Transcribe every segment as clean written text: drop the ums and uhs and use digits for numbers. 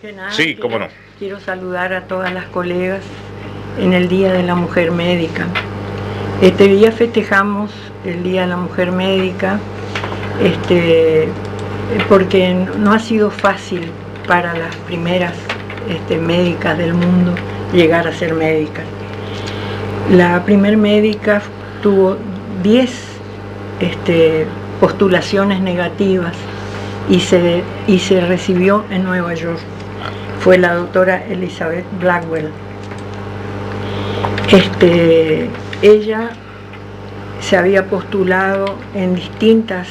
que nada, Sí, cómo no. quiero saludar a todas las colegas en el Día de la Mujer Médica. Este día festejamos el Día de la Mujer Médica porque no ha sido fácil para las primeras médicas del mundo llegar a ser médicas. La primer médica tuvo 10 postulaciones negativas y se recibió en Nueva York. Fue la doctora Elizabeth Blackwell. Ella se había postulado en distintas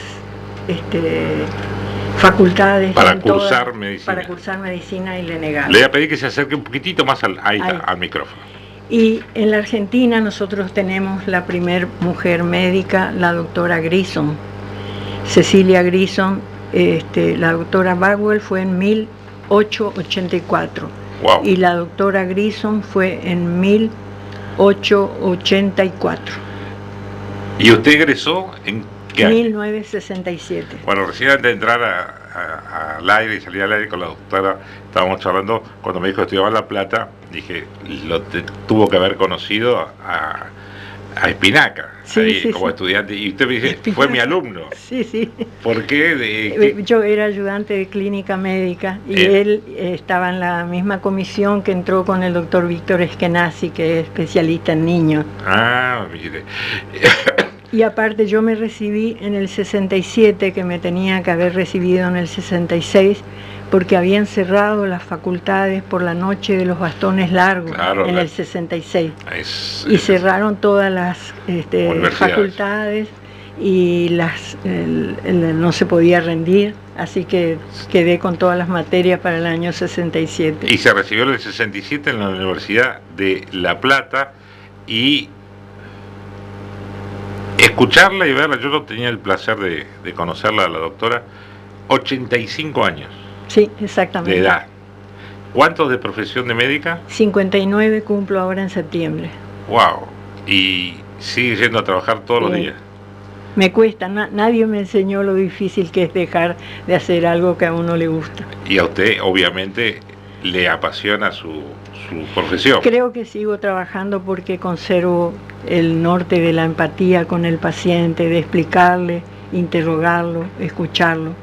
facultades para cursar medicina. Para cursar medicina y le negaron. Le voy a pedir que se acerque un poquitito más al micrófono. Y en la Argentina nosotros tenemos la primer mujer médica, la doctora Grissom, Cecilia Grissom. La doctora Bagwell fue en 1884. Wow. Y la doctora Grissom fue en 1884. ¿Y usted egresó en qué año? 1967. Bueno, recién antes de entrar al aire y salir al aire con la doctora, estábamos charlando, cuando me dijo que estudiaba en La Plata, dije, tuvo que haber conocido a Espinaca, sí, ahí, sí, como sí. Estudiante, y usted me dice, Espinaca. Fue mi alumno. Sí, sí. ¿Por qué? Yo era ayudante de clínica médica y él estaba en la misma comisión que entró con el doctor Víctor Eskenazi, que es especialista en niños. Ah, mire. Y aparte yo me recibí en el 67, que me tenía que haber recibido en el 66, porque habían cerrado las facultades por la noche de los bastones largos, claro, en el 66. Y cerraron todas las facultades y no se podía rendir, así que quedé con todas las materias para el año 67. Y se recibió en el 67 en la Universidad de La Plata, y escucharla y verla, yo no tenía el placer de conocerla, a la doctora, 85 años. Sí, exactamente. De edad. ¿Cuántos de profesión de médica? 59 cumplo ahora en septiembre. Wow. Y sigue yendo a trabajar todos los días. Me cuesta, nadie me enseñó lo difícil que es dejar de hacer algo que a uno le gusta. Y a usted, obviamente, le apasiona su profesión. Creo que sigo trabajando porque conservo el norte de la empatía con el paciente, de explicarle, interrogarlo, escucharlo.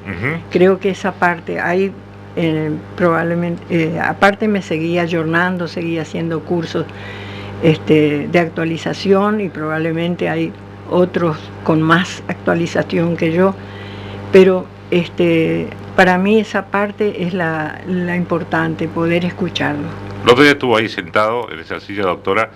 Creo que esa parte, ahí probablemente, aparte me seguía ayornando, seguía haciendo cursos de actualización, y probablemente hay otros con más actualización que yo, pero para mí esa parte es la importante, poder escucharlo. El otro día estuvo ahí sentado en esa silla, doctora,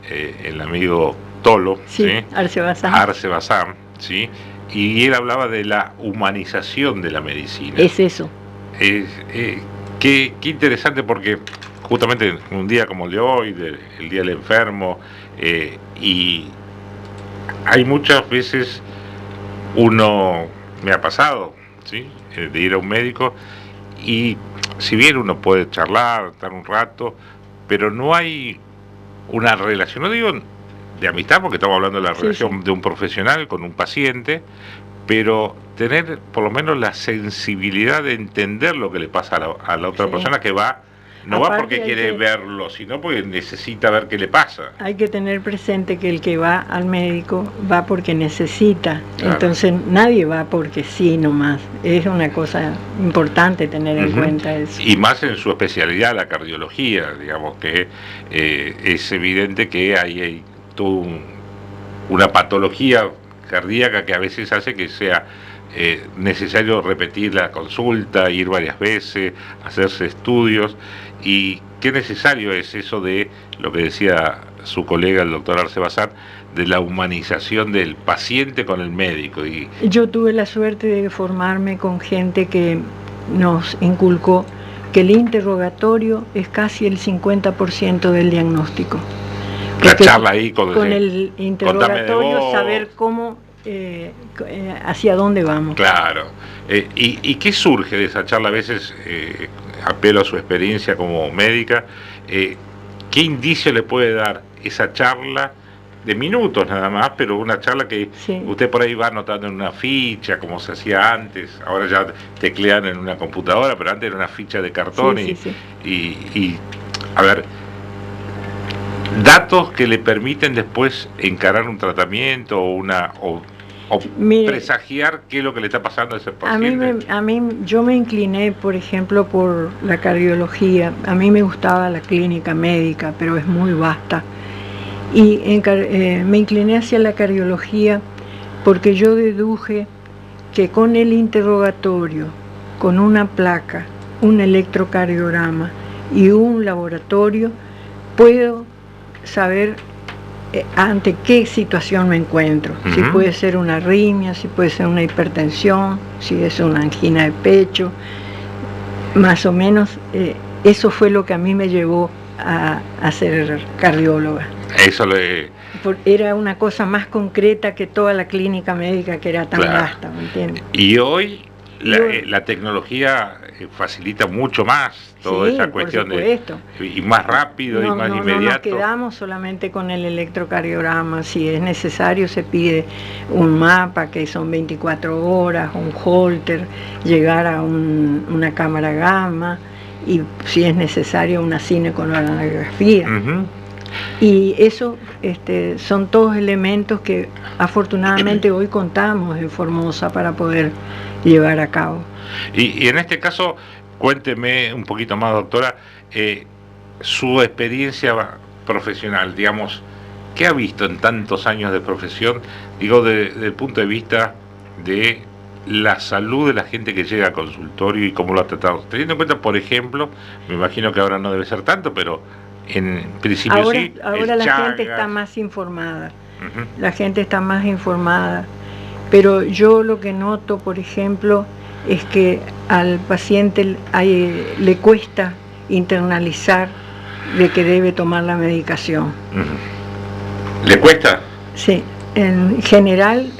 el amigo Tolo, ¿sí? Arce Bazán, ¿sí? Y él hablaba de la humanización de la medicina. Es eso. Qué interesante, porque justamente un día como el de hoy, el Día del Enfermo, y hay muchas veces me ha pasado, ¿sí? De ir a un médico, y si bien uno puede charlar, estar un rato, pero no hay una relación, no digo de amistad, porque estamos hablando de la relación de un profesional con un paciente, pero tener por lo menos la sensibilidad de entender lo que le pasa a la otra persona que va. No va porque quiere verlo, sino porque necesita ver qué le pasa. Hay que tener presente que el que va al médico va porque necesita. Claro. Entonces nadie va porque sí nomás. Es una cosa importante tener en cuenta eso. Y más en su especialidad, la cardiología, digamos que es evidente que hay toda una patología cardíaca que a veces hace que sea necesario repetir la consulta, ir varias veces, hacerse estudios. Y qué necesario es eso de lo que decía su colega el doctor Arce Bazán, de la humanización del paciente con el médico. Yo tuve la suerte de formarme con gente que nos inculcó que el interrogatorio es casi el 50% del diagnóstico. La charla ahí con el interrogatorio, saber cómo, hacia dónde vamos. Claro. ¿Y qué surge de esa charla? A veces apelo a su experiencia como médica. ¿Qué indicio le puede dar esa charla de minutos nada más, pero una charla que Sí. usted por ahí va anotando en una ficha, como se hacía antes, ahora ya teclean en una computadora, pero antes era una ficha de cartón Sí, sí, sí. y, a ver, datos que le permiten después encarar un tratamiento o Mire, presagiar qué es lo que le está pasando a ese paciente. Yo me incliné, por ejemplo, por la cardiología. A mí me gustaba la clínica médica, pero es muy vasta. Y me incliné hacia la cardiología porque yo deduje que con el interrogatorio, con una placa, un electrocardiograma y un laboratorio, puedo saber ante qué situación me encuentro. Si puede ser una arritmia, si puede ser una hipertensión, si es una angina de pecho, más o menos. Eso fue lo que a mí me llevó a ser cardióloga. Era una cosa más concreta que toda la clínica médica, que era tan vasta, ¿me entiendes? Y hoy la tecnología facilita mucho más toda esa cuestión y más rápido y más inmediato. No nos quedamos solamente con el electrocardiograma. Si es necesario se pide un mapa, que son 24 horas, un holter, llegar a una cámara gamma, y si es necesario una cinecolorografía. Y eso son todos elementos que afortunadamente hoy contamos en Formosa para poder llevar a cabo. Y en este caso, cuénteme un poquito más, doctora, su experiencia profesional, digamos, ¿qué ha visto en tantos años de profesión? Digo, desde el punto de vista de la salud de la gente que llega al consultorio y cómo lo ha tratado. Teniendo en cuenta, por ejemplo, me imagino que ahora no debe ser tanto, pero en principio sí. Ahora la gente está más informada. La gente está más informada. Pero yo lo que noto, por ejemplo, es que al paciente le cuesta internalizar de que debe tomar la medicación. ¿Le cuesta? Sí, en general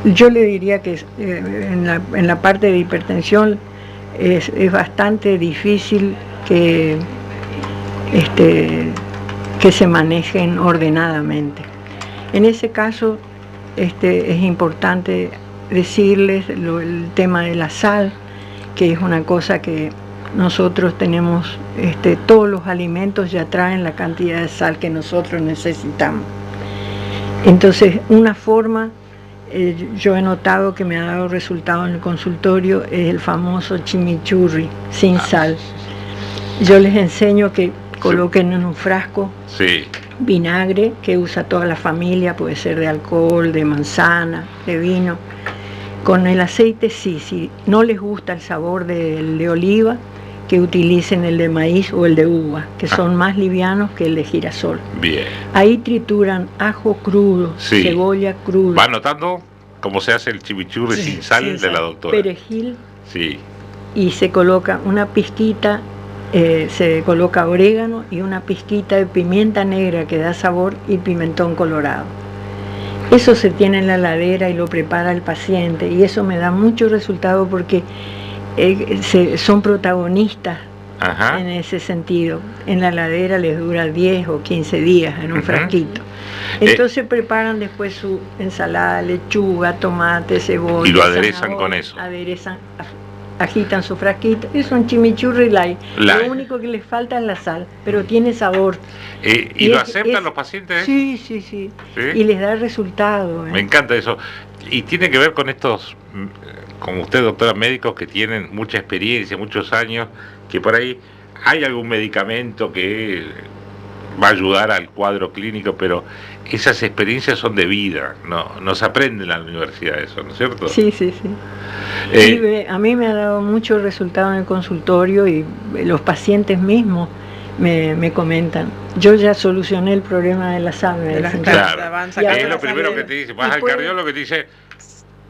yo le diría que en la parte de hipertensión es bastante difícil que se manejen ordenadamente. En ese caso es importante decirles el tema de la sal, que es una cosa que nosotros tenemos, todos los alimentos ya traen la cantidad de sal que nosotros necesitamos. Entonces, una forma, yo he notado que me ha dado resultado en el consultorio, es el famoso chimichurri sin sal. Yo les enseño que coloquen en un frasco vinagre que usa toda la familia, puede ser de alcohol, de manzana, de vino. Con el aceite sí, si no les gusta el sabor del de oliva, que utilicen el de maíz o el de uva, que son más livianos que el de girasol. Bien. Ahí trituran ajo crudo, cebolla cruda. ¿Va anotando cómo se hace el chimichurri sin sal de la doctora? Perejil. Sí. Y se coloca una pizquita, se coloca orégano y una pizquita de pimienta negra que da sabor y pimentón colorado. Eso se tiene en la heladera y lo prepara el paciente, y eso me da mucho resultado porque son protagonistas en ese sentido. En la heladera les dura 10 o 15 días en un frasquito. Entonces preparan después su ensalada, lechuga, tomate, cebolla. Y lo aderezan con eso. Agitan su frasquito. Es un chimichurri light. Lo único que les falta es la sal, pero tiene sabor. ¿Y lo aceptan los pacientes? Sí. Y les da resultado. Me encanta eso. Y tiene que ver con estos, como usted, doctora, médicos que tienen mucha experiencia, muchos años, que por ahí hay algún medicamento que va a ayudar al cuadro clínico, pero esas experiencias son de vida, no se aprende en la universidad eso, ¿no es cierto? Sí. A mí me ha dado mucho resultado en el consultorio, y los pacientes mismos me comentan, yo ya solucioné el problema de la sal. Claro, es lo primero que te dice, vas al cardiólogo que te dice,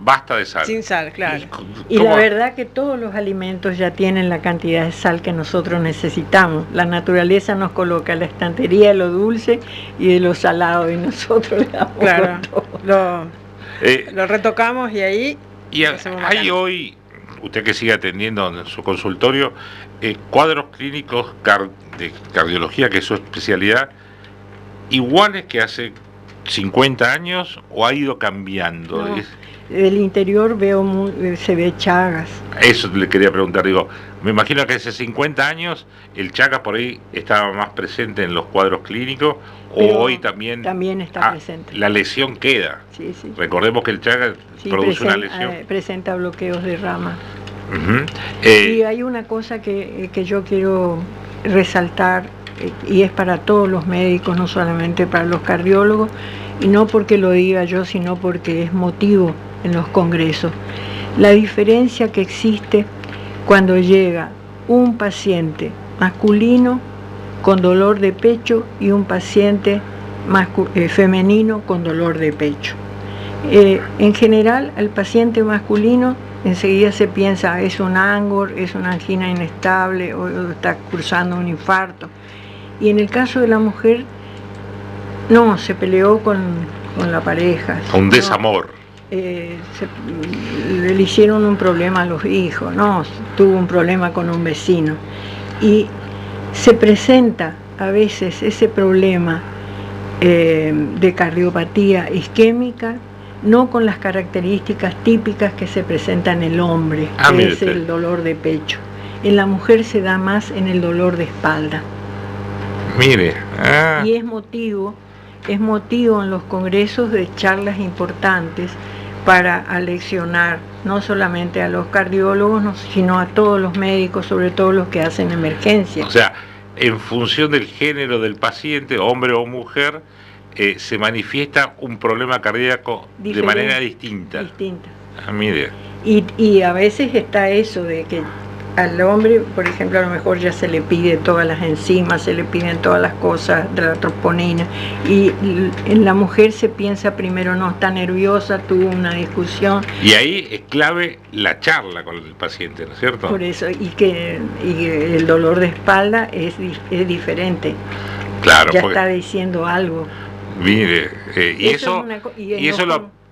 basta de sal. Sin sal, claro. Y la verdad que todos los alimentos ya tienen la cantidad de sal que nosotros necesitamos. La naturaleza nos coloca la estantería de lo dulce y de lo salado, y nosotros le damos todo. Lo retocamos y ahí... Y hay hoy, usted que sigue atendiendo en su consultorio, cuadros clínicos de cardiología, que es su especialidad, iguales que hace 50 años o ha ido cambiando? No, del interior se ve Chagas. Eso le quería preguntar, digo, me imagino que hace 50 años el Chagas por ahí estaba más presente en los cuadros clínicos, o hoy también está presente. La lesión queda. Sí, sí. Recordemos que el Chagas produce una lesión. Presenta bloqueos de rama. Uh-huh. Y hay una cosa que yo quiero resaltar, y es para todos los médicos, no solamente para los cardiólogos, y no porque lo diga yo, sino porque es motivo en los congresos. La diferencia que existe cuando llega un paciente masculino con dolor de pecho y un paciente femenino con dolor de pecho. En general, al paciente masculino enseguida se piensa es un ángor, es una angina inestable o está cursando un infarto. Y en el caso de la mujer, no, se peleó con la pareja. Un desamor. Le hicieron un problema a los hijos, no, tuvo un problema con un vecino. Y se presenta a veces ese problema de cardiopatía isquémica, no con las características típicas que se presentan en el hombre, que es el dolor de pecho. En la mujer se da más en el dolor de espalda. Mire. Y es motivo en los congresos de charlas importantes para aleccionar no solamente a los cardiólogos, sino a todos los médicos, sobre todo los que hacen emergencia. O sea, en función del género del paciente, hombre o mujer, se manifiesta un problema cardíaco de manera distinta. Mire. Y a veces está eso de que al hombre, por ejemplo, a lo mejor ya se le pide todas las enzimas, se le piden todas las cosas de la troponina, y en la mujer se piensa primero, no, está nerviosa, tuvo una discusión. Y ahí es clave la charla con el paciente, ¿no es cierto? Por eso, y el dolor de espalda es diferente. Claro. Ya está diciendo algo. Mire,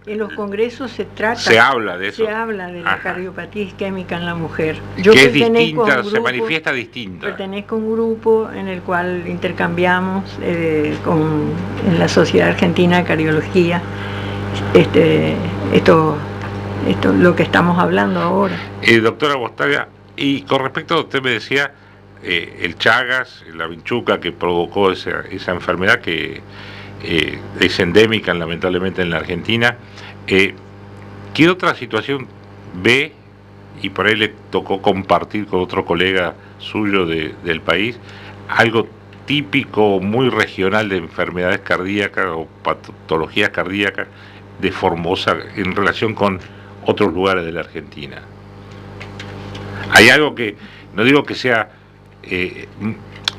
en los congresos se habla de eso. Se habla de la cardiopatía isquémica en la mujer. Yo que es distinta, se manifiesta distinta. Pertenezco a un grupo en el cual intercambiamos en la Sociedad Argentina de Cardiología esto lo que estamos hablando ahora. Doctora Bostaga, y con respecto a usted me decía el Chagas, la vinchuca que provocó esa enfermedad que es endémica lamentablemente en la Argentina, ¿qué otra situación ve, y por ahí le tocó compartir con otro colega suyo del país, algo típico, muy regional de enfermedades cardíacas o patologías cardíacas de Formosa en relación con otros lugares de la Argentina? Hay algo que, no digo que sea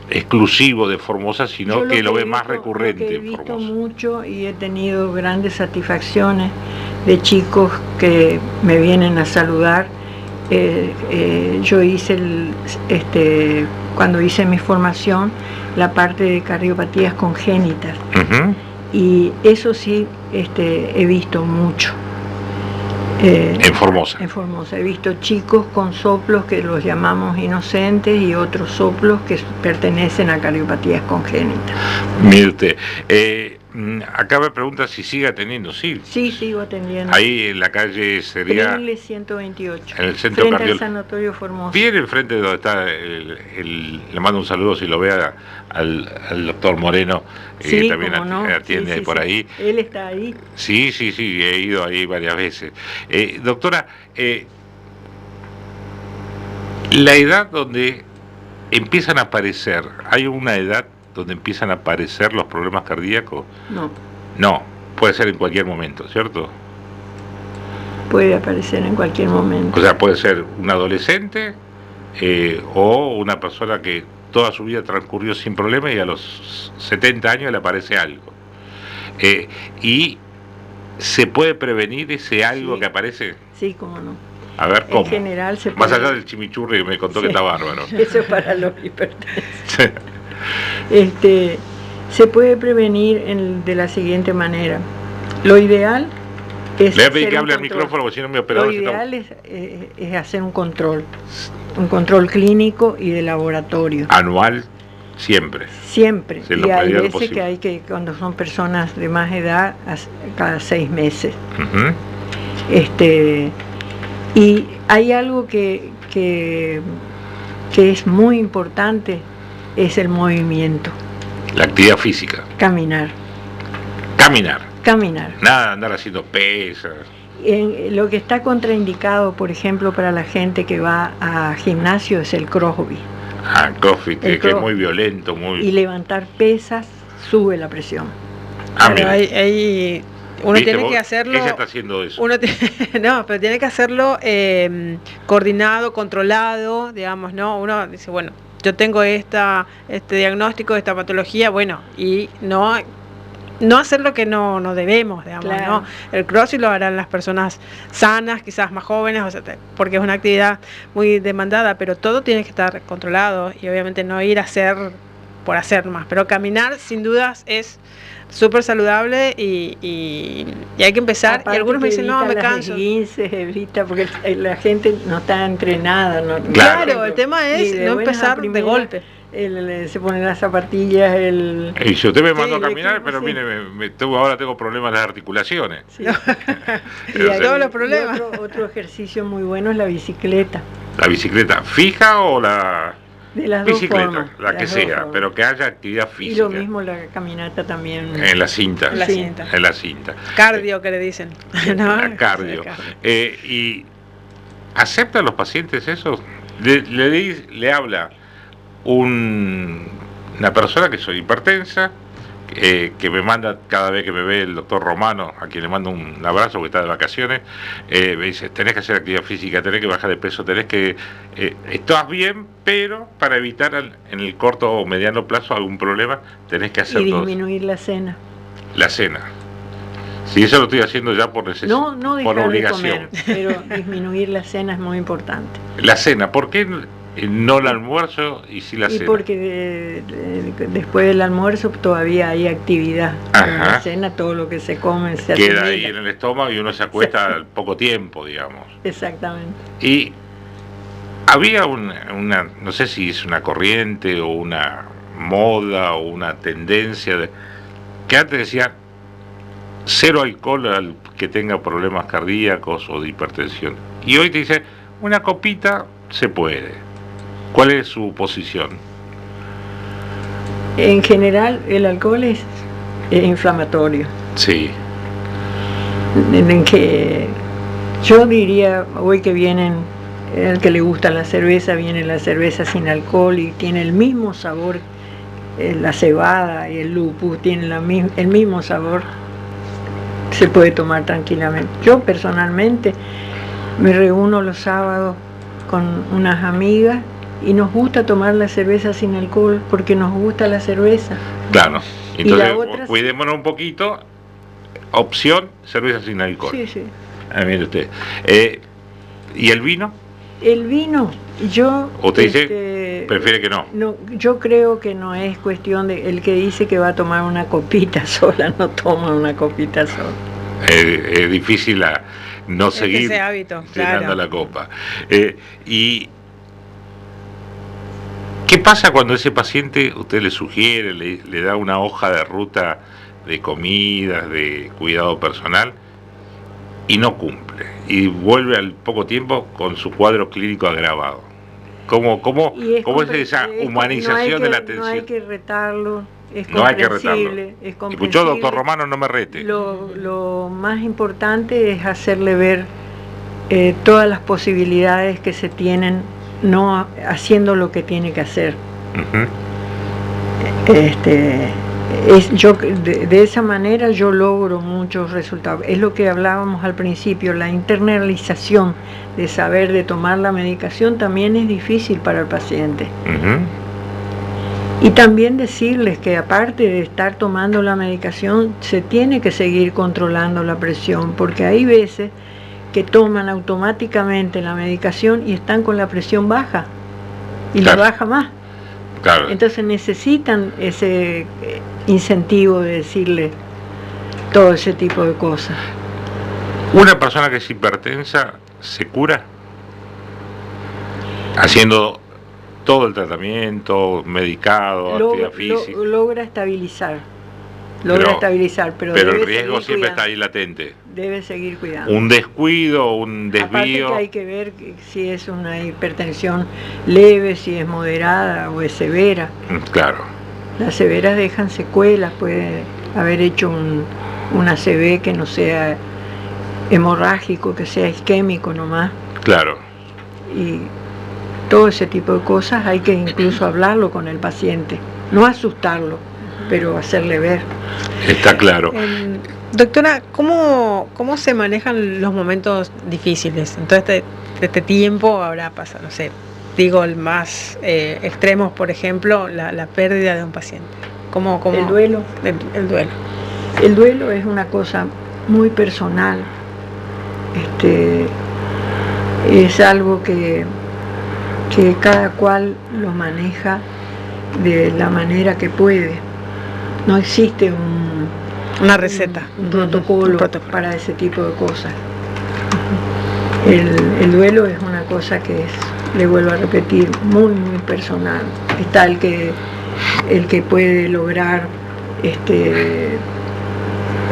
exclusivo de Formosa, sino que lo ve más recurrente en Formosa. He visto Formosa. mucho y he tenido grandes satisfacciones de chicos que me vienen a saludar. Yo hice cuando hice mi formación, la parte de cardiopatías congénitas. Uh-huh. Y eso sí, he visto mucho. En Formosa. En Formosa he visto chicos con soplos que los llamamos inocentes y otros soplos que pertenecen a cardiopatías congénitas. Mire usted, acá me pregunta si sigue atendiendo. Sí, sigo atendiendo. Ahí en la calle sería... Triple 128. En el centro frente al Sanatorio Formosa. Bien enfrente de donde está le mando un saludo si lo vea al doctor Moreno, que también atiende por ahí. Él está ahí. Sí, he ido ahí varias veces. Doctora, la edad donde empiezan a aparecer, ¿hay una edad donde empiezan a aparecer los problemas cardíacos? No, puede ser en cualquier momento, ¿cierto? Puede aparecer en cualquier momento. O sea, puede ser un adolescente o una persona que toda su vida transcurrió sin problema y a los 70 años le aparece algo. ¿Y se puede prevenir ese algo que aparece? Sí, cómo no. A ver, ¿cómo? En general se puede... Más allá del chimichurri que me contó que está bárbaro. Eso es para los hipertensos. Se puede prevenir de la siguiente manera. Lo ideal es... Le voy a pedir que hable al micrófono porque si no mi operador... Lo ideal es hacer un control clínico y de laboratorio. ¿Anual? Siempre. Siempre. Sí, lo Y hay medida de lo veces posible. que hay que, cuando son personas de más edad, cada 6 meses. Ujú. Y hay algo que es muy importante, es el movimiento. La actividad física. Caminar. Caminar. Nada de andar haciendo pesas. Lo que está contraindicado, por ejemplo, para la gente que va a gimnasio es el CrossFit. CrossFit, que es cross- muy violento, muy... Y levantar pesas sube la presión. Claro, mira. uno ¿Viste tiene vos? que hacerlo. Ella está haciendo eso. No, pero tiene que hacerlo coordinado, controlado, digamos, ¿no? Uno dice, bueno, yo tengo este diagnóstico, esta patología, bueno, y no hacer lo que no debemos, digamos, Claro. ¿no? El CrossFit lo harán las personas sanas, quizás más jóvenes, o sea, porque es una actividad muy demandada, pero todo tiene que estar controlado y obviamente no ir a hacer por hacer más, pero caminar sin dudas es súper saludable y hay que empezar. Aparte y algunos me que dicen, no, evita me las canso. esguinces, evita, porque la gente no está entrenada. Claro, el tema es Y de no buenas a empezar de primeras, golpe. Se ponen las zapatillas, Y si usted me mandó a el caminar, equipo, pero sí. mire, ahora tengo problemas en las articulaciones. Sí. Y Y hay todos los problemas. otro ejercicio muy bueno es la bicicleta. ¿La bicicleta fija o la De las dos bicicleta? formas. La de que las dos sea, formas. pero que haya actividad Y física. lo mismo la caminata también. En la cinta. En la Sí. cinta. En la cinta. Cardio que le dicen. ¿No? La cardio. Sí, cardio. ¿Y aceptan los pacientes eso? Le habla una persona que soy hipertensa, que me manda cada vez que me ve el doctor Romano, a quien le mando un abrazo porque está de vacaciones, me dice, tenés que hacer actividad física, tenés que bajar de peso, tenés que... estás bien, pero para evitar en el corto o mediano plazo algún problema, tenés que hacer Y todo. disminuir la cena. La cena. Si eso lo estoy haciendo ya por necesidad, No por dejar de obligación. comer, pero disminuir la cena es muy importante. La cena, ¿por qué no el almuerzo y sí la Y cena? porque después del almuerzo todavía hay actividad. Ajá. En la cena todo lo que se come se Queda asimila. ahí en el estómago y uno se acuesta al poco tiempo, digamos. Exactamente. Y había una, no sé si es una corriente o una moda o una tendencia, que antes decía cero alcohol al que tenga problemas cardíacos o de hipertensión. Y hoy te dice, una copita se puede. ¿Cuál es su posición? En general el alcohol es inflamatorio. Sí. En que yo diría, hoy que vienen, el que le gusta la cerveza, viene la cerveza sin alcohol y tiene el mismo sabor, la cebada y el lupus tienen el mismo sabor, se puede tomar tranquilamente. Yo personalmente me reúno los sábados con unas amigas y nos gusta tomar la cerveza sin alcohol porque nos gusta la cerveza. Claro. Y Entonces, la otra, cuidémonos un poquito. Opción, cerveza sin alcohol. sí, sí. Mire usted. ¿Y el vino? El vino, yo... ¿Usted dice, prefiere que no? No, yo creo que no es cuestión de... El que dice que va a tomar una copita sola, no toma una copita sola. Es difícil no seguir ese hábito, llenando claro. la copa. ¿Y qué pasa cuando ese paciente usted le sugiere, le da una hoja de ruta de comidas, de cuidado personal y no cumple? Y vuelve al poco tiempo con su cuadro clínico agravado. ¿Cómo es esa humanización de la atención? No hay que retarlo, es No hay que comprensible, retarlo. es comprensible. Escuchó, doctor Romano, no me rete. Lo más importante es hacerle ver todas las posibilidades que se tienen, no haciendo lo que tiene que hacer. Uh-huh. De esa manera yo logro muchos resultados. Es lo que hablábamos al principio, la internalización de saber de tomar la medicación también es difícil para el paciente. Uh-huh. Y también decirles que aparte de estar tomando la medicación, se tiene que seguir controlando la presión, porque hay veces que toman automáticamente la medicación y están con la presión baja y Claro. la baja más. Claro. Entonces necesitan ese incentivo de decirle todo ese tipo de cosas. ¿Una persona que es hipertensa se cura haciendo todo el tratamiento, medicado, actividad física. Logra estabilizar. Pero el riesgo siempre está ahí latente. Debe seguir cuidando. Un descuido, un desvío. Aparte que hay que ver si es una hipertensión leve, si es moderada o es severa. Claro. Las severas dejan secuelas, puede haber hecho una ACV que no sea hemorrágico, que sea isquémico nomás. Claro. Y todo ese tipo de cosas hay que incluso hablarlo con el paciente, no asustarlo, pero hacerle ver. Está claro. Doctora, ¿cómo se manejan los momentos difíciles? Entonces, este tiempo habrá pasado, no sé, digo el más extremo, por ejemplo, la pérdida de un paciente. ¿Cómo? El duelo. El duelo. El duelo es una cosa muy personal. Es algo que cada cual lo maneja de la manera que puede. No existe una receta, un protocolo para ese tipo de cosas. El duelo es una cosa que es, le vuelvo a repetir, muy muy personal. Está el que puede lograr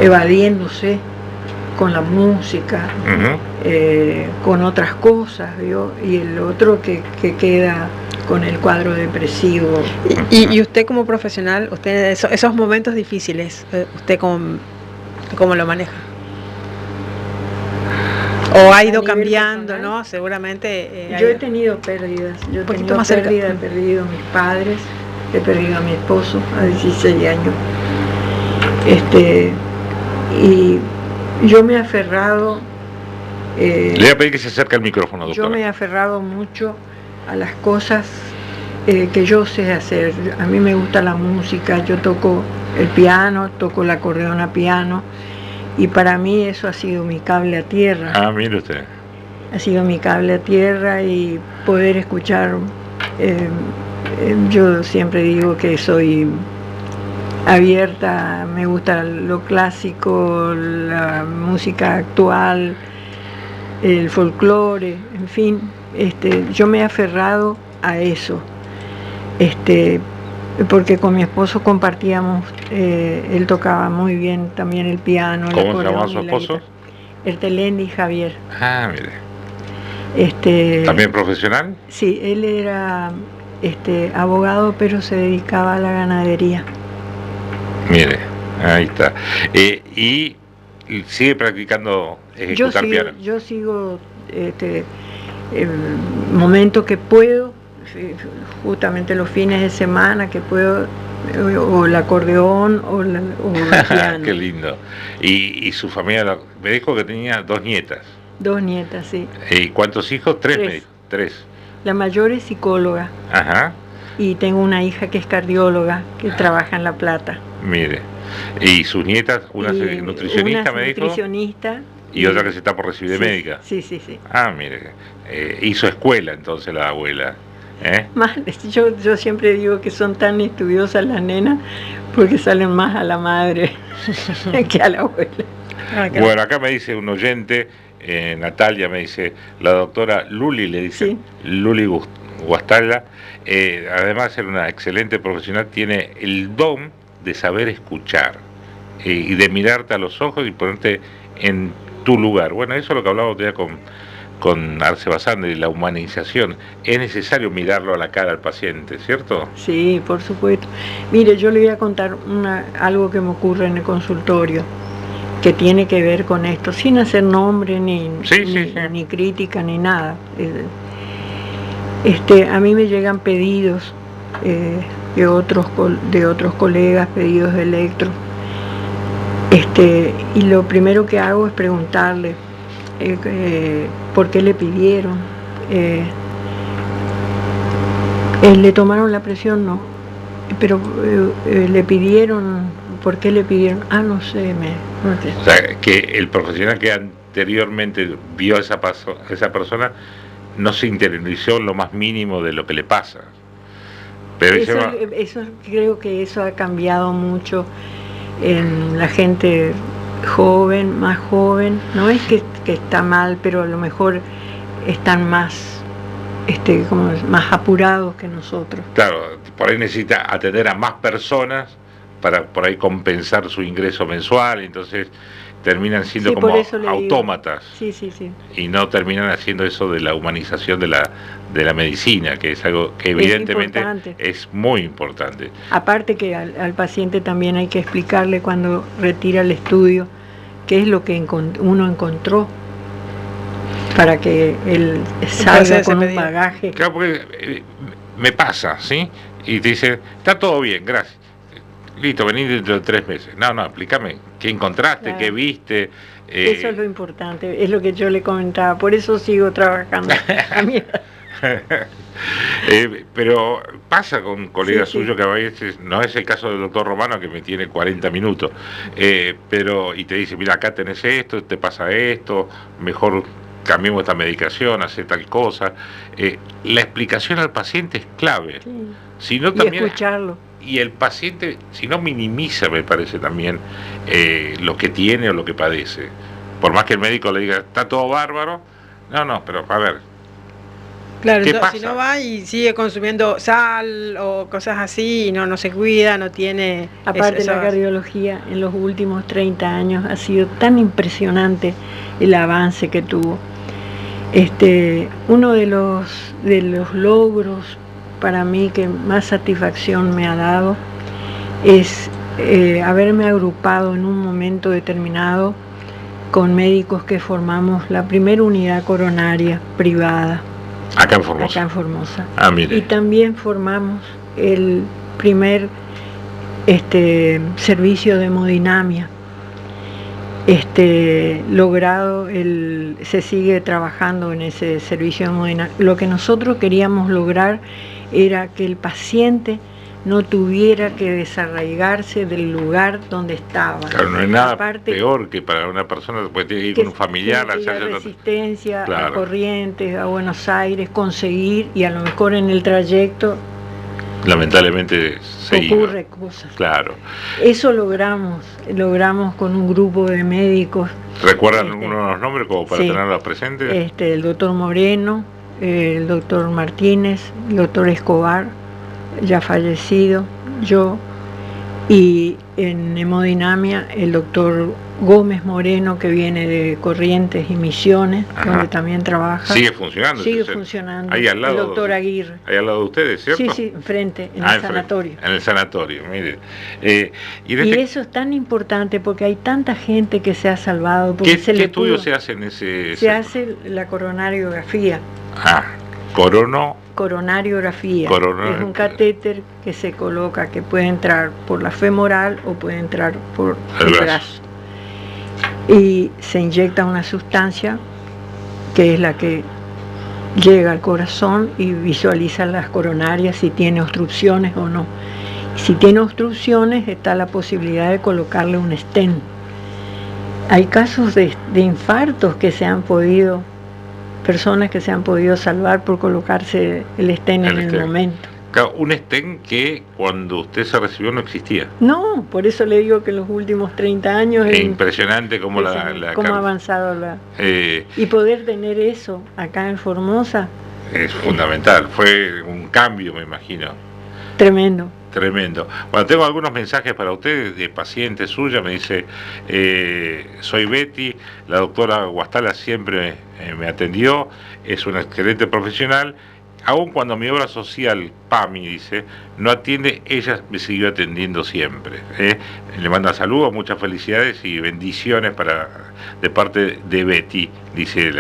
evadiéndose con la música, con otras cosas, ¿vio? Y el otro que queda con el cuadro depresivo. Y usted como profesional, usted esos momentos difíciles, ¿usted cómo lo maneja? ¿O ha ido cambiando, personal, no? Seguramente. Yo he tenido pérdidas. Yo he perdido a mis padres, he perdido a mi esposo a 16 años. Y yo me he aferrado. Le voy a pedir que se acerque al micrófono, doctora. Yo me he aferrado mucho a las cosas que yo sé hacer. A mí me gusta la música, yo toco el piano, toco el acordeón a piano, y para mí eso ha sido mi cable a tierra. Ah, mire usted. Ha sido mi cable a tierra, y poder escuchar, yo siempre digo que soy abierta, me gusta lo clásico, la música actual, el folclore, en fin, yo me he aferrado a eso, porque con mi esposo compartíamos, él tocaba muy bien también el piano. ¿Cómo se llamaba su esposo? Ertelendi Javier. Ah, mire. ¿También profesional? Sí, él era abogado, pero se dedicaba a la ganadería. Mire, ahí está. Y sigue practicando ejecutar piano. Yo sigo el momento que puedo, justamente los fines de semana que puedo, o el acordeón o el piano. Qué lindo. Y su familia, me dijo que tenía 2 nietas. 2 nietas, sí. ¿Y cuántos hijos? 3. 3. La mayor es psicóloga. Ajá. Y tengo una hija que es cardióloga, que trabaja en La Plata. Mire, y sus nietas, una nutricionista, me dijo. Nutricionista. Y otra que se está por recibir de médica. Sí. Ah, mire, hizo escuela entonces la abuela. Más, yo siempre digo que son tan estudiosas las nenas porque salen más a la madre que a la abuela. Bueno, acá me dice un oyente, Natalia me dice, la doctora Luli, le dice, sí. Luli Guastalla, además de ser una excelente profesional, tiene el don de saber escuchar y de mirarte a los ojos y ponerte en tu lugar. Bueno, eso es lo que hablaba otro día con Arce Bazán, de la humanización. Es necesario mirarlo a la cara al paciente, ¿cierto? Sí, por supuesto. Mire, yo le voy a contar algo que me ocurre en el consultorio, que tiene que ver con esto, sin hacer nombre ni crítica ni nada. A mí me llegan pedidos de otros colegas, pedidos de electro, y lo primero que hago es preguntarle por qué le pidieron. ¿Le tomaron la presión? No, pero le pidieron, ¿por qué le pidieron? No sé. O sea, que el profesional que anteriormente vio a esa persona no se interiorizó lo más mínimo de lo que le pasa. Pero eso creo que eso ha cambiado mucho en la gente joven, más joven. No es que está mal, pero a lo mejor están más como más apurados que nosotros. Claro, por ahí necesita atender a más personas para por ahí compensar su ingreso mensual, entonces terminan siendo Sí, como por eso le digo. autómatas. Sí, sí, sí. Y no terminan haciendo eso de la humanización de la medicina, que es algo que evidentemente es muy importante. Aparte que al paciente también hay que explicarle cuando retira el estudio qué es lo que uno encontró, para que él salga con un bagaje. Claro, porque me pasa, ¿sí? Y te dice, está todo bien, gracias. Listo, vení dentro de 3 meses. No, explícame, ¿qué encontraste? Claro. ¿Qué viste? Eso es lo importante, es lo que yo le comentaba, por eso sigo trabajando. Pero pasa con colegas suyos que a veces, no es el caso del doctor Romano, que me tiene 40 minutos, pero y te dice, mira, acá tenés esto, te pasa esto, mejor cambiemos esta medicación, hacer tal cosa. La explicación al paciente es clave. Sí. Si no, también, y escucharlo. Y el paciente, si no, minimiza, me parece también, lo que tiene o lo que padece. Por más que el médico le diga, está todo bárbaro, no, pero a ver. Claro, entonces, si no va y sigue consumiendo sal o cosas así y no se cuida, no tiene... Aparte la cardiología en los últimos 30 años ha sido tan impresionante el avance que tuvo. Uno de los logros para mí que más satisfacción me ha dado es haberme agrupado en un momento determinado con médicos que formamos la primera unidad coronaria privada. Acá en Formosa. Acá en Formosa. Ah, mire. Y también formamos el primer servicio de hemodinamia. Logrado, se sigue trabajando en ese servicio de hemodinamia. Lo que nosotros queríamos lograr era que el paciente no tuviera que desarraigarse del lugar donde estaba. Claro, no hay nada peor que para una persona que tiene que ir con un familiar, hacer Resistencia, claro, a Corrientes, a Buenos Aires, conseguir, y a lo mejor en el trayecto lamentablemente ocurre cosas. Claro. Eso logramos con un grupo de médicos. ¿Recuerdan algunos de los nombres como para tenerlos presentes? El doctor Moreno, el doctor Martínez, el doctor Escobar, ya fallecido, yo, y en hemodinamia el doctor Gómez Moreno, que viene de Corrientes y Misiones, ajá, donde también trabaja. Sigue funcionando. Sigue funcionando. Ahí al lado, el doctor Aguirre. Ahí al lado de ustedes, ¿cierto? Sí, enfrente, en el sanatorio. En el sanatorio, mire. Y eso es tan importante porque hay tanta gente que se ha salvado. ¿Qué estudio se hace en ese? Se hace la coronariografía. Coronariografía. Es un catéter que se coloca, que puede entrar por la femoral o puede entrar por el brazo. Y se inyecta una sustancia que es la que llega al corazón y visualiza las coronarias si tiene obstrucciones o no. Si tiene obstrucciones, está la posibilidad de colocarle un stent. Hay casos de infartos que se han podido, personas que se han podido salvar por colocarse el stent en el momento. Claro, un stent que cuando usted se recibió no existía. No, por eso le digo que en los últimos 30 años... Es impresionante cómo cómo ha avanzado y poder tener eso acá en Formosa... Es fundamental, fue un cambio, me imagino. Tremendo. Bueno, tengo algunos mensajes para ustedes de pacientes suyas. Me dice, soy Betty, la doctora Guastala siempre me atendió, es una excelente profesional. Aun cuando mi obra social, PAMI, dice, no atiende, ella me siguió atendiendo siempre. Le manda saludos, muchas felicidades y bendiciones de parte de Betty, dice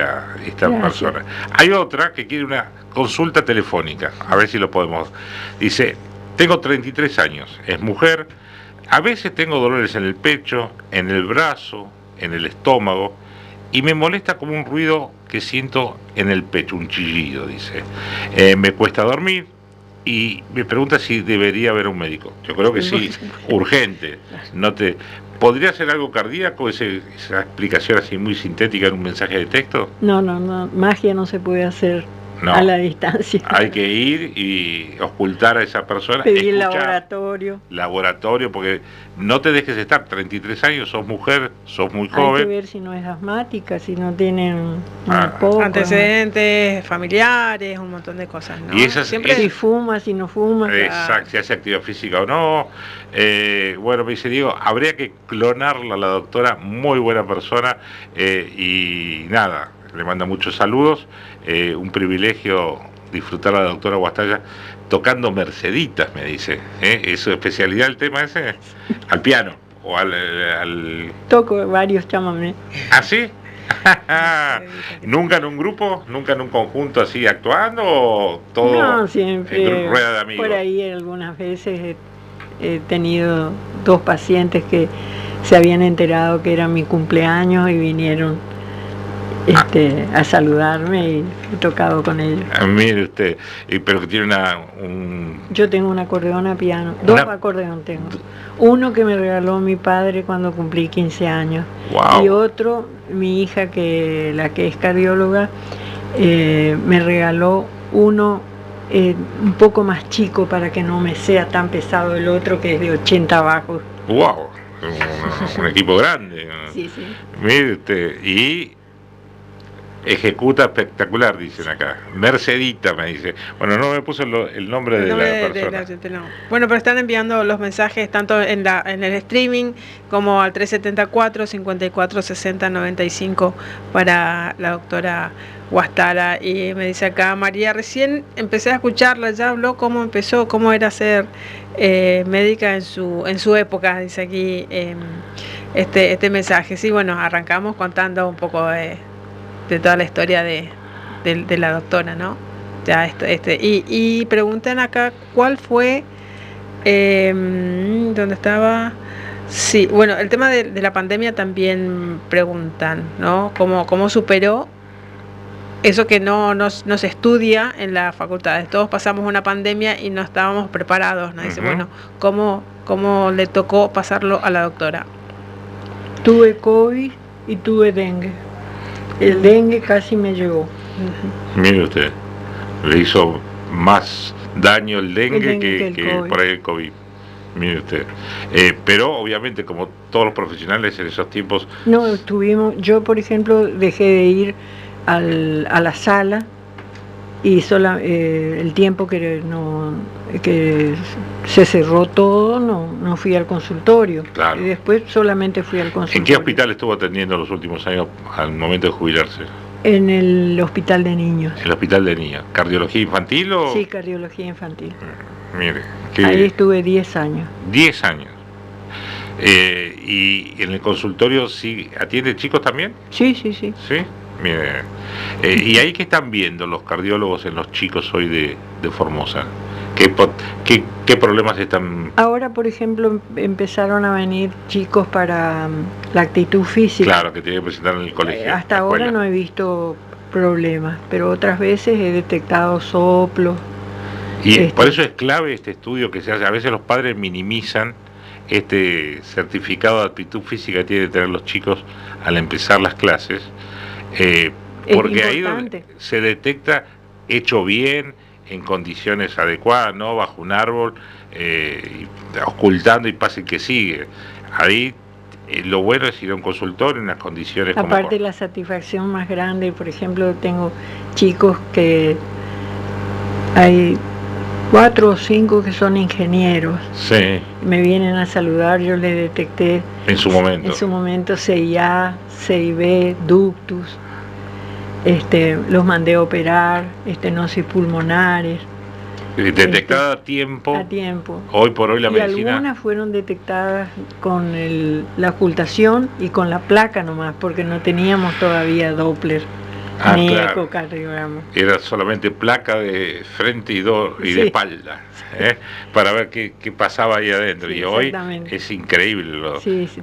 esta persona. Hay otra que quiere una consulta telefónica, a ver si lo podemos. Dice, tengo 33 años, es mujer, a veces tengo dolores en el pecho, en el brazo, en el estómago, y me molesta como un ruido que siento en el pecho, un chillido, dice. Me cuesta dormir y me pregunta si debería ver a un médico. Yo creo que sí, urgente. ¿Podría ser algo cardíaco esa explicación así muy sintética en un mensaje de texto? No, magia no se puede hacer No, a la distancia. hay que ir y ocultar a esa persona. Pedir escuchar, laboratorio, porque no te dejes estar, 33 años, sos mujer, sos muy hay que joven. ver si no es asmática, si no tienen antecedentes familiares, un montón de cosas, ¿no? Y esas, Siempre si fuma, si no fuma. Exacto, si hace actividad física o no. Bueno, me dice Diego, habría que clonarla a la doctora, muy buena persona, y nada, le manda muchos saludos, un privilegio disfrutar a la doctora Guastalla tocando Merceditas, me dice, ¿es su especialidad el tema ese? Al piano, o al... Toco varios chamamés. ¿Ah, sí? ¿Nunca en un grupo, nunca en un conjunto así actuando, o todo No, siempre en rueda de amigos? Por ahí algunas veces he tenido 2 pacientes que se habían enterado que era mi cumpleaños y vinieron a saludarme y he tocado con ellos. Mire usted, pero que tiene Yo tengo un acordeón a piano, 2 acordeones tengo. Uno que me regaló mi padre cuando cumplí 15 años. Wow. Y otro, mi hija, la que es cardióloga, me regaló uno un poco más chico para que no me sea tan pesado el otro, que es de 80 bajos. ¡Wow! Un equipo grande. Sí, sí. Mire usted, y ejecuta espectacular, dicen acá. Mercedita, me dice. Bueno, no me puso el nombre de la persona. Bueno, pero están enviando los mensajes tanto en el streaming como al 374 54 60 95 para la doctora Guastalla. Y me dice acá, María, recién empecé a escucharla, ya habló cómo empezó, cómo era ser médica en su época, dice aquí este mensaje. Sí, bueno, arrancamos contando un poco de toda la historia de la doctora, ¿no? Ya y preguntan acá cuál fue ¿dónde estaba? Sí, bueno, el tema de la pandemia también preguntan, ¿no? ¿Cómo superó eso que no se estudia en las facultades? Todos pasamos una pandemia y no estábamos preparados, ¿no? Dice, bueno, ¿cómo le tocó pasarlo a la doctora? Tuve COVID y tuve dengue. El dengue casi me llegó. Mire usted, le hizo más daño el dengue que por ahí el COVID. Mire usted. Pero obviamente, como todos los profesionales en esos tiempos... No, yo por ejemplo dejé de ir a la sala y el tiempo que se cerró todo, no fui al consultorio. Claro. Y después solamente fui al consultorio. ¿En qué hospital estuvo atendiendo los últimos años al momento de jubilarse? En el hospital de niños. ¿El hospital de niños? ¿Cardiología infantil o...? Sí, cardiología infantil. Mire. Ahí estuve 10 años. 10 años. ¿Y en el consultorio sí atiende chicos también? Sí. ¿Sí? Mire. ¿Y ahí qué están viendo los cardiólogos en los chicos hoy de Formosa? ¿Qué problemas están...? Ahora, por ejemplo, empezaron a venir chicos para la actitud física. Claro, que tienen que presentar en el colegio. Hasta ahora no he visto problemas, pero otras veces he detectado soplos. Y por eso es clave este estudio que se hace. A veces los padres minimizan este certificado de aptitud física que tienen que tener los chicos al empezar las clases, porque ahí se detecta hecho bien, en condiciones adecuadas, no bajo un árbol, ocultando y pase el que sigue. Ahí lo bueno es ir a un consultorio en unas condiciones aparte la satisfacción más grande. Por ejemplo, tengo chicos que hay 4 o 5 que son ingenieros. Sí. Me vienen a saludar, yo les detecté en su momento CIA, CIB, ductus. Los mandé a operar, estenosis pulmonares. Detectada a tiempo. Hoy por hoy la medicina. Y algunas fueron detectadas con la ocultación y con la placa nomás, porque no teníamos todavía Doppler ni ecocardiograma. Era solamente placa de frente y de espalda, para ver qué pasaba ahí adentro. Sí, y hoy es increíble.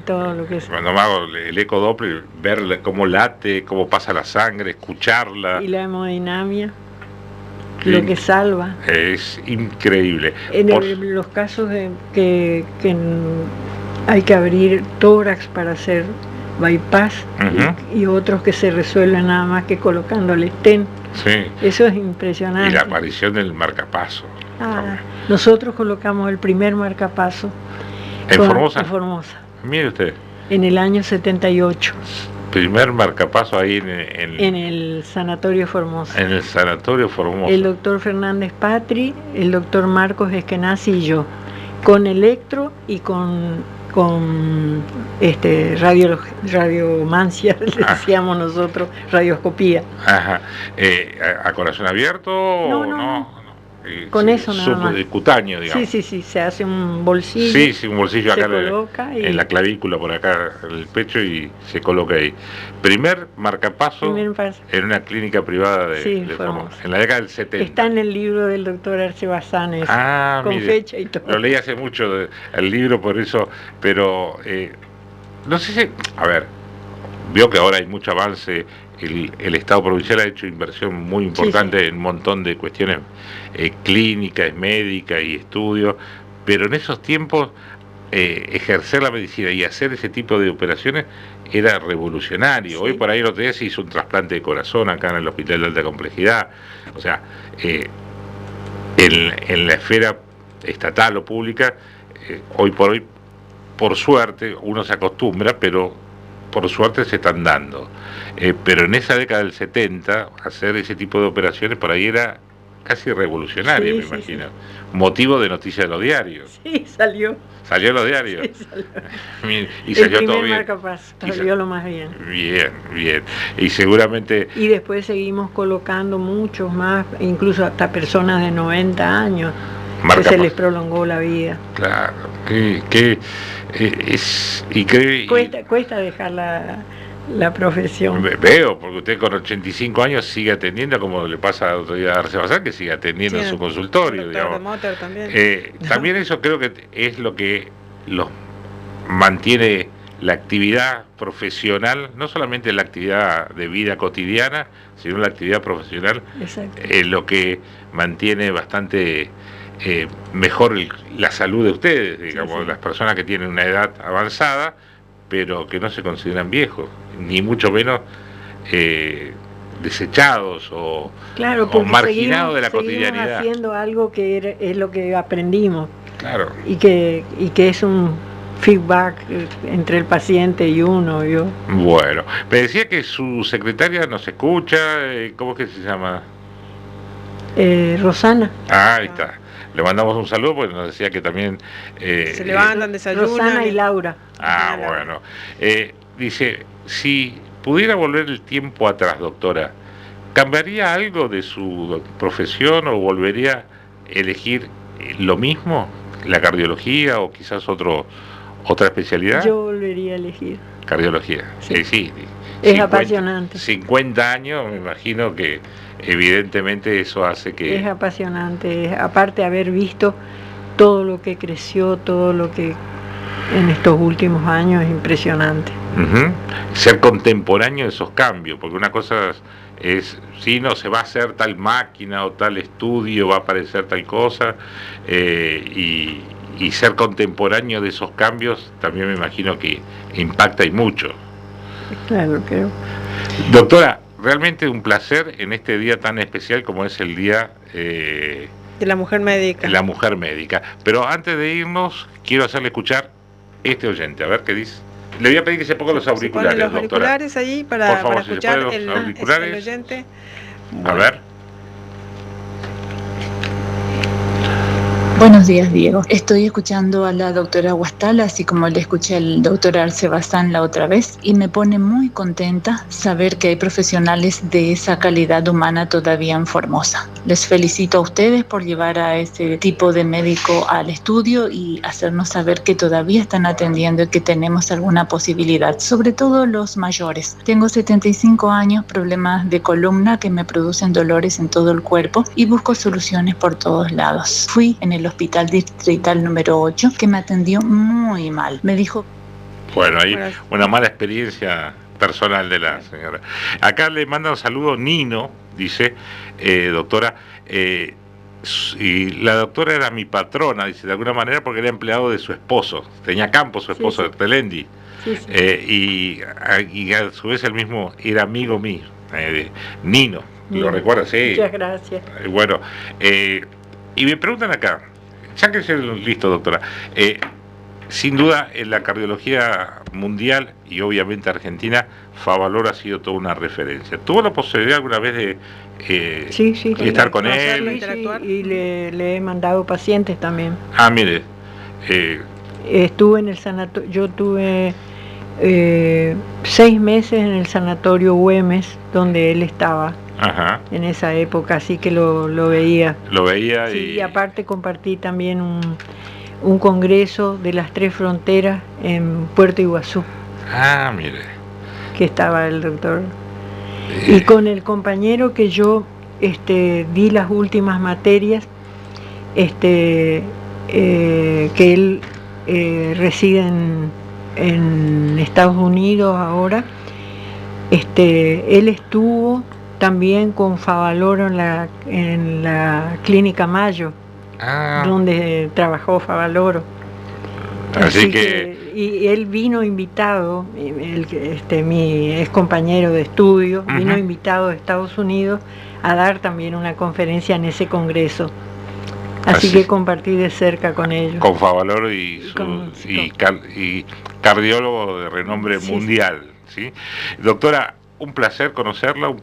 Todo lo que es. Cuando me hago el ecodoppler, ver cómo late, cómo pasa la sangre, escucharla. Y la hemodinamia, lo que salva. Es increíble. En los casos de que hay que abrir tórax para hacer bypass, y otros que se resuelven nada más que colocando el stent. Sí. Eso es impresionante. Y la aparición del marcapaso. Nosotros colocamos el primer marcapaso ¿En Formosa? En Formosa. Mire usted. En el año 78. Primer marcapaso ahí en el Sanatorio Formosa. En el Sanatorio Formosa. El doctor Fernández Patri, el doctor Marcos Eskenazi y yo. Con electro y con radiomancia, le decíamos nosotros, radioscopía. Ajá. ¿A corazón abierto? No. Con eso nada más. Subcutáneo, digamos. Sí, se hace un bolsillo. Sí, un bolsillo acá en la clavícula, por acá en el pecho, y se coloca ahí. Primer marcapaso en una clínica privada de Formosa, en la década del 70. Está en el libro del doctor Arce Bazán, con mire, fecha y todo. Lo leí hace mucho, el libro, por eso, pero no sé si... A ver, vio que ahora hay mucho avance. El Estado provincial ha hecho inversión muy importante en un montón de cuestiones clínicas, médicas y estudios, pero en esos tiempos ejercer la medicina y hacer ese tipo de operaciones era revolucionario. Hoy por ahí el otro día se hizo un trasplante de corazón acá en el Hospital de Alta Complejidad. O sea, en la esfera estatal o pública, hoy por hoy, por suerte, uno se acostumbra, pero por suerte se están dando. Pero en esa década del 70, hacer ese tipo de operaciones por ahí era casi revolucionario, me imagino. Motivo de noticias de los diarios. Sí, salió. ¿Salió en los diarios? Sí, salió. Y salió todo bien. Salió lo más bien. Bien. Y seguramente... Y después seguimos colocando muchos más, incluso hasta personas de 90 años, que se les prolongó la vida. Claro, cuesta dejar la profesión. Veo, porque usted con 85 años sigue atendiendo, como le pasa a otro día a Arce Bazán, que sigue atendiendo en su consultorio. También eso creo que es lo que los mantiene la actividad profesional, no solamente la actividad de vida cotidiana, sino la actividad profesional, lo que mantiene bastante mejor la salud de ustedes, digamos, las personas que tienen una edad avanzada, pero que no se consideran viejos, ni mucho menos desechados o marginados de la cotidianidad. Haciendo algo que es lo que aprendimos. Claro. Y que es un feedback entre el paciente y uno. Bueno, me decía que su secretaria nos escucha, ¿cómo es que se llama? Rosana. Ahí está. Le mandamos un saludo porque nos decía que también... se levantan, desayunan. Rosana y Laura. Bueno. Dice, si pudiera volver el tiempo atrás, doctora, ¿cambiaría algo de su profesión o volvería a elegir lo mismo? ¿La cardiología o quizás otra especialidad? Yo volvería a elegir Cardiología. Sí. Es apasionante. 50 años, me imagino que evidentemente eso hace que... Es apasionante, aparte de haber visto todo lo que creció, todo lo que en estos últimos años es impresionante. Ser contemporáneo de esos cambios, porque una cosa es, si no se va a hacer tal máquina o tal estudio, va a aparecer tal cosa, y ser contemporáneo de esos cambios también me imagino que impacta y mucho. Claro, creo. Doctora, realmente un placer en este día tan especial como es el día de la mujer médica. La mujer médica. Pero antes de irnos, quiero hacerle escuchar este oyente, a ver qué dice. Le voy a pedir que se ponga los auriculares, los auriculares allí para escuchar el oyente. Bueno. A ver. Buenos días, Diego. Estoy escuchando a la doctora Guastala, así como le escuché al doctor Arce Bazán la otra vez, y me pone muy contenta saber que hay profesionales de esa calidad humana todavía en Formosa. Les felicito a ustedes por llevar a ese tipo de médico al estudio y hacernos saber que todavía están atendiendo y que tenemos alguna posibilidad, sobre todo los mayores. Tengo 75 años, problemas de columna que me producen dolores en todo el cuerpo y busco soluciones por todos lados. Fui en el Hospital Distrital número 8, que me atendió muy mal. Me dijo... Bueno, ahí una mala experiencia personal de la señora. Acá le manda un saludo Nino, dice, doctora, y la doctora era mi patrona, dice, de alguna manera, porque era empleado de su esposo. Tenía campo su esposo, de Telendi. Y a su vez el mismo era amigo mío, Nino. ¿Lo recuerda? Sí. Muchas gracias. Bueno, y me preguntan acá, ya que listo, doctora, sin duda en la cardiología mundial y obviamente argentina, Favaloro ha sido toda una referencia. ¿Tuvo la posibilidad alguna vez de sí, estar con él? Sí, y le he mandado pacientes también. Ah, mire. Estuve en el sanatorio, yo tuve 6 meses en el sanatorio Güemes, donde él estaba. Ajá. En esa época, así que lo veía. Lo veía sí, y aparte compartí también un congreso de las 3 fronteras en Puerto Iguazú. Ah, mire. Que estaba el doctor. Y con el compañero que yo di las últimas materias, que él reside en Estados Unidos ahora, él estuvo también con Favaloro en la Clínica Mayo, donde trabajó Favaloro. Así que y él vino invitado, mi ex compañero de estudio, vino invitado de Estados Unidos a dar también una conferencia en ese congreso. Así que compartí de cerca con ellos. Con Favaloro y cardiólogo de renombre mundial. ¿Sí? Doctora, un placer conocerla, un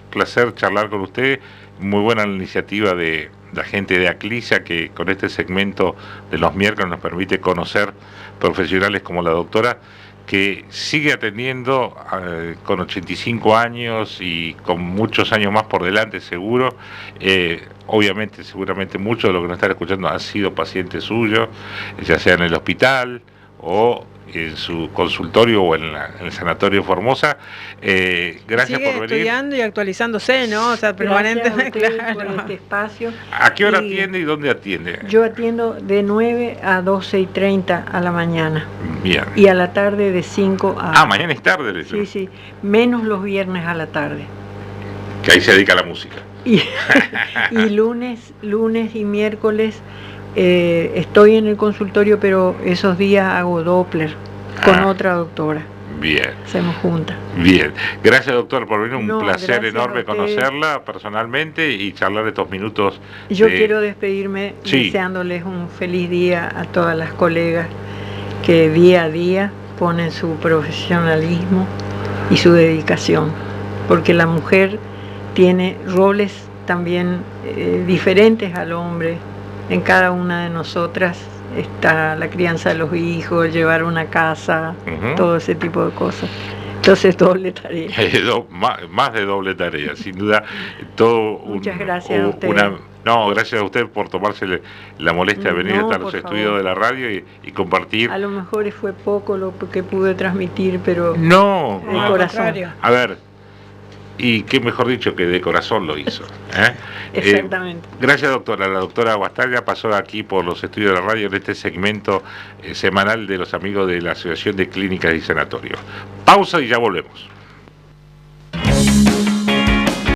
placer charlar con usted. Muy buena la iniciativa de la gente de Aclisa, que con este segmento de los miércoles nos permite conocer profesionales como la doctora, que sigue atendiendo con 85 años y con muchos años más por delante seguro. Obviamente, seguramente muchos de los que nos están escuchando han sido pacientes suyos, ya sea en el hospital o en su consultorio o en el sanatorio Formosa. Gracias por venir. Estudiando y actualizándose, ¿no? O sea, permanentemente. Claro. Por este espacio. ¿A qué hora atiende y dónde atiende? Yo atiendo de 9 a 12:30 a la mañana. Bien. Y a la tarde de 5 a... Ah, mañana es tarde. Sí, menos los viernes a la tarde. Que ahí se dedica a la música. Y lunes y miércoles estoy en el consultorio, pero esos días hago Doppler con otra doctora. Bien. Hacemos juntas. Bien. Gracias, doctor, por venir. Un placer enorme a conocerla personalmente y charlar estos minutos. Yo quiero despedirme deseándoles un feliz día a todas las colegas que día a día ponen su profesionalismo y su dedicación, porque la mujer tiene roles también diferentes al hombre. En cada una de nosotras está la crianza de los hijos, llevar una casa, todo ese tipo de cosas. Entonces, doble tarea. Más de doble tarea, sin duda. Todo Muchas gracias a usted. Gracias a usted por tomarse la molestia de venir hasta los estudios de la radio y compartir. A lo mejor fue poco lo que pude transmitir, pero no, de corazón. A ver, y qué mejor dicho que de corazón lo hizo. Exactamente. Gracias, doctora. La doctora Guastalla pasó aquí por los estudios de la radio en este segmento semanal de los amigos de la Asociación de Clínicas y Sanatorios. Pausa y ya volvemos.